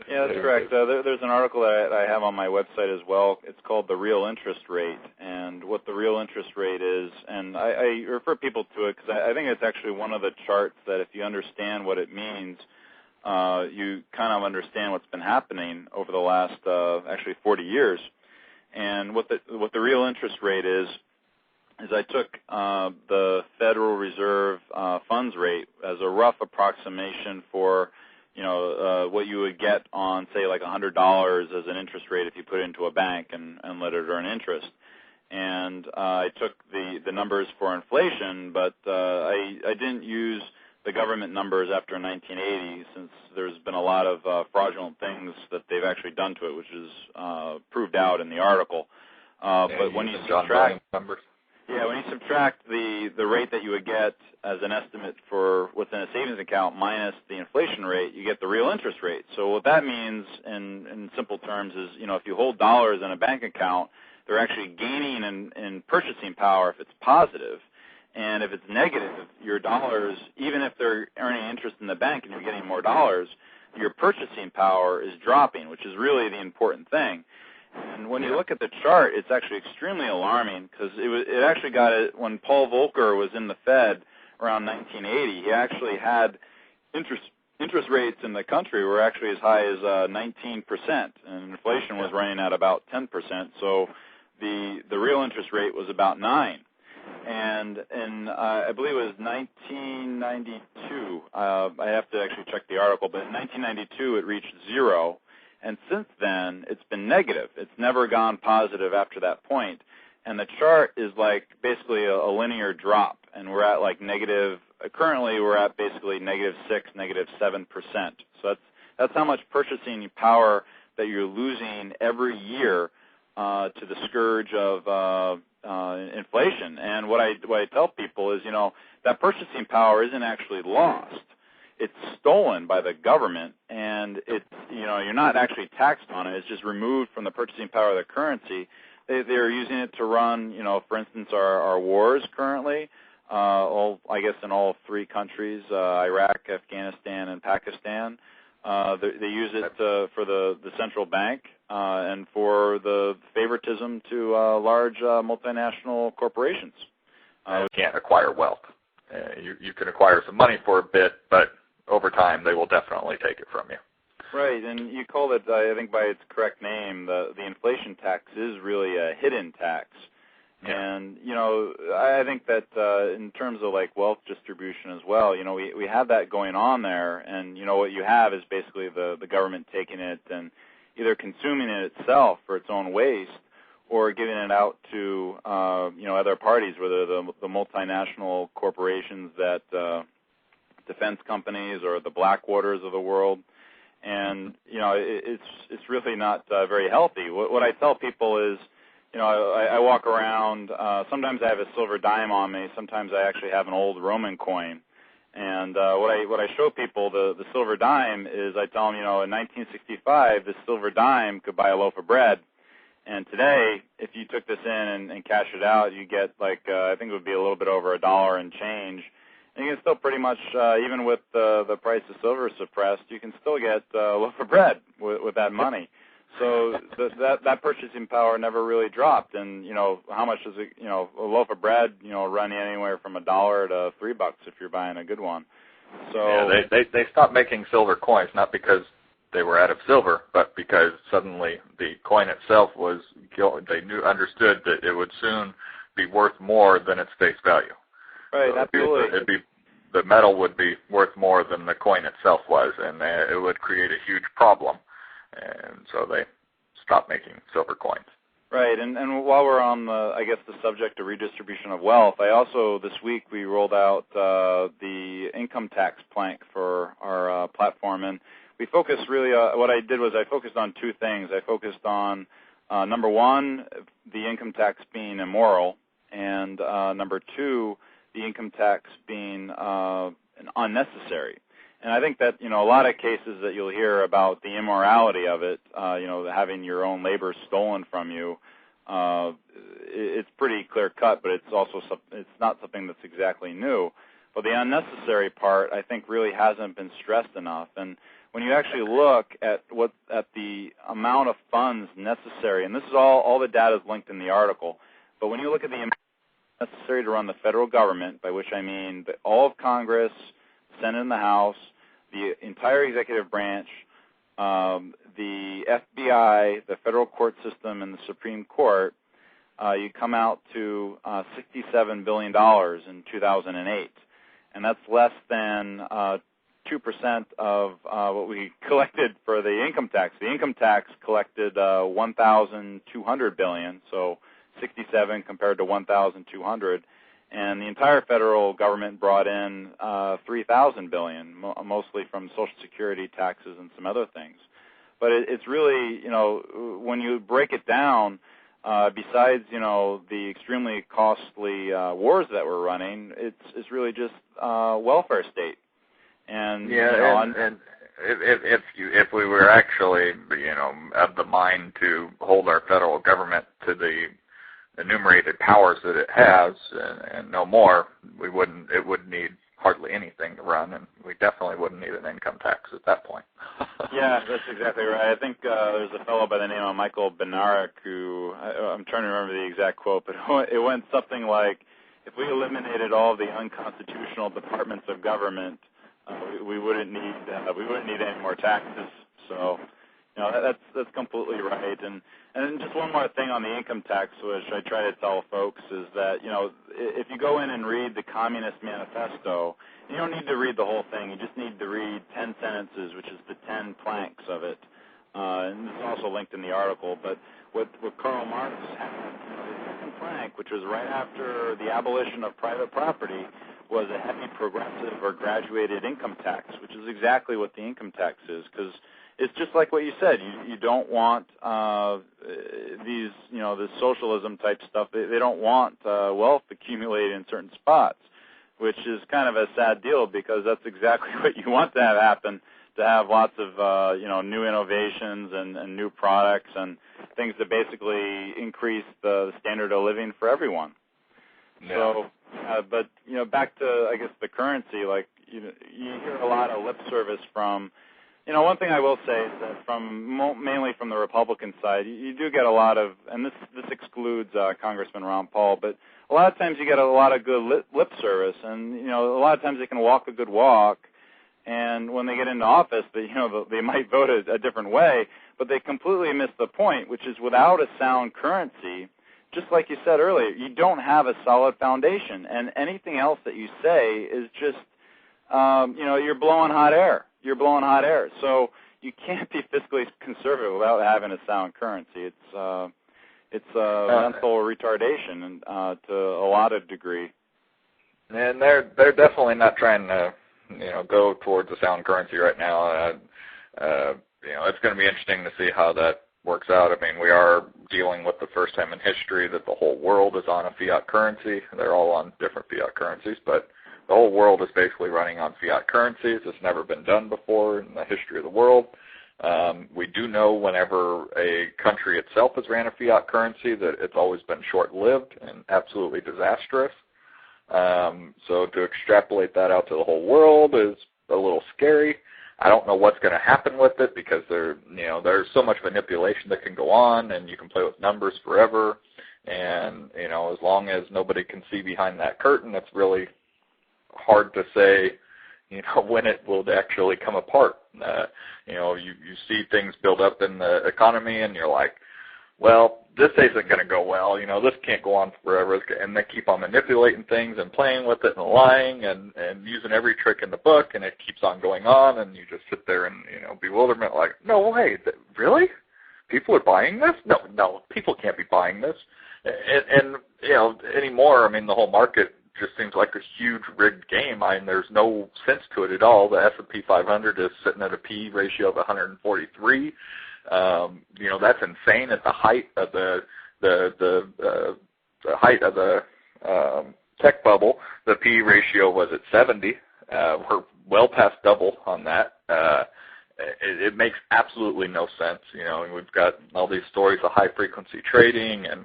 Yeah, that's correct. There's an article that I have on my website as well. It's called The Real Interest Rate, and what the real interest rate is, and I refer people to it because I think it's actually one of the charts that if you understand what it means, you kind of understand what's been happening over the last actually 40 years. And what the real interest rate is I took the Federal Reserve funds rate as a rough approximation for what you would get on, say, like $100 as an interest rate if you put it into a bank and let it earn interest. And I took the numbers for inflation, but I didn't use the government numbers after 1980, since there's been a lot of fraudulent things that they've actually done to it, which is proved out in the article. But when you subtract numbers. Yeah, when you subtract the rate that you would get as an estimate for what's in a savings account minus the inflation rate, you get the real interest rate. So what that means in simple terms is, if you hold dollars in a bank account, they're actually gaining in purchasing power if it's positive. And if it's negative, your dollars, even if they're earning interest in the bank and you're getting more dollars, your purchasing power is dropping, which is really the important thing. And when you look at the chart, it's actually extremely alarming because it actually got it when Paul Volcker was in the Fed around 1980. He actually had interest rates in the country were actually as high as 19%, and inflation was running at about 10%. So the real interest rate was about 9%. And I believe it was 1992. I have to actually check the article, but in 1992 it reached 0. And since then, it's been negative. It's never gone positive after that point. And the chart is like basically a linear drop. And we're at like currently we're at basically -6, -7%. So that's how much purchasing power that you're losing every year to the scourge of inflation. And what I tell people is, that purchasing power isn't actually lost. It's stolen by the government, and it's, you're not actually taxed on it. It's just removed from the purchasing power of the currency. They're using it to run, for instance, our wars currently, I guess in all 3 countries, Iraq, Afghanistan, and Pakistan. They use it for the central bank and for the favoritism to large multinational corporations. You can't acquire wealth. You can acquire some money for a bit, but over time they will definitely take it from you. Right, and you called it, I think by its correct name, the inflation tax is really a hidden tax. Yeah. And, I think that in terms of like wealth distribution as well, we have that going on there, and, what you have is basically the government taking it and either consuming it itself for its own waste or giving it out to, other parties, whether the multinational corporations that defense companies or the Blackwaters of the world. And, it's really not very healthy. What I tell people is, I walk around, sometimes I have a silver dime on me, sometimes I actually have an old Roman coin. And what I show people, the silver dime, is I tell them, in 1965, this silver dime could buy a loaf of bread. And today, if you took this in and cashed it out, you get like, I think it would be a little bit over $1 and change. And you can still pretty much, even with the price of silver suppressed, you can still get a loaf of bread with that money. So that purchasing power never really dropped. And, how much does it, a loaf of bread, run anywhere from $1 to $3 if you're buying a good one. So yeah, they stopped making silver coins, not because they were out of silver, but because suddenly the coin itself understood that it would soon be worth more than its face value. Right, so absolutely. The metal would be worth more than the coin itself was, and it would create a huge problem. And so they stopped making silver coins. Right, and while we're on the subject of redistribution of wealth, I also, this week, we rolled out the income tax plank for our platform, and we focused really, what I did was I focused on 2 things. I focused on, number 1, the income tax being immoral, and number 2, the income tax being unnecessary. And I think that, a lot of cases that you'll hear about the immorality of it, having your own labor stolen from you, it's pretty clear cut, but it's not something that's exactly new. But the unnecessary part, I think, really hasn't been stressed enough. And when you actually look at the amount of funds necessary, and this is all the data is linked in the article, but when you look at the amount necessary to run the federal government, by which I mean all of Congress, Senate and the House, the entire executive branch, the FBI, the federal court system, and the Supreme Court, you come out to $67 billion in 2008. And that's less than 2% of what we collected for the income tax. The income tax collected $1,200 billion, so 67 compared to 1,200, and the entire federal government brought in $3,000 billion, mostly from Social Security taxes and some other things. But it's really, when you break it down, besides, the extremely costly wars that we're running, it's really just welfare state. And and if we were actually, of the mind to hold our federal government to the enumerated powers that it has and no more, it would need hardly anything to run, and we definitely wouldn't need an income tax at that point. Yeah, that's exactly right. I think there's a fellow by the name of Michael Benarek who, I'm trying to remember the exact quote, but it went something like, if we eliminated all the unconstitutional departments of government, we wouldn't need any more taxes. So, that's completely right. And just one more thing on the income tax, which I try to tell folks, is that, if you go in and read the Communist Manifesto, you don't need to read the whole thing. You just need to read 10 sentences, which is the 10 planks of it. And this is also linked in the article. But what Karl Marx had, the second plank, which was right after the abolition of private property, was a heavy progressive or graduated income tax, which is exactly what the income tax is, because it's just like what you said. You don't want this socialism type stuff. They don't want wealth accumulated in certain spots, which is kind of a sad deal, because that's exactly what you want to have happen, to have lots of new innovations and new products and things that basically increase the standard of living for everyone. Yeah. So, but back to, I guess, the currency. Like you hear a lot of lip service from. One thing I will say is that mainly from the Republican side, you do get a lot of, and this excludes Congressman Ron Paul, but a lot of times you get a lot of good lip service, and a lot of times they can walk a good walk, and when they get into office, they might vote a different way, but they completely miss the point, which is without a sound currency, just like you said earlier, you don't have a solid foundation, and anything else that you say is just, you're blowing hot air. You're blowing hot air. So you can't be fiscally conservative without having a sound currency. It's mental retardation and to a lot of degree. And they're definitely not trying to go towards a sound currency right now. It's going to be interesting to see how that works out. I mean, we are dealing with the first time in history that the whole world is on a fiat currency. They're all on different fiat currencies, but the whole world is basically running on fiat currencies. It's never been done before in the history of the world. We do know whenever a country itself has ran a fiat currency that it's always been short-lived and absolutely disastrous. So to extrapolate that out to the whole world is a little scary. I don't know what's going to happen with it, because there's so much manipulation that can go on, and you can play with numbers forever. And as long as nobody can see behind that curtain, it's really hard to say, when it will actually come apart. You see things build up in the economy, and you're like, well, this isn't going to go well. This can't go on forever. And they keep on manipulating things and playing with it and lying and using every trick in the book, and it keeps on going on, and you just sit there in bewilderment, like, no way, really? People are buying this? No, people can't be buying this. And anymore, I mean, the whole market just seems like a huge rigged game. I mean, there's no sense to it at all. The S&P 500 is sitting at a P ratio of 143. That's insane. At the height of the height of the tech bubble, the P ratio was at 70. We're well past double on that. It makes absolutely no sense. We've got all these stories of high frequency trading and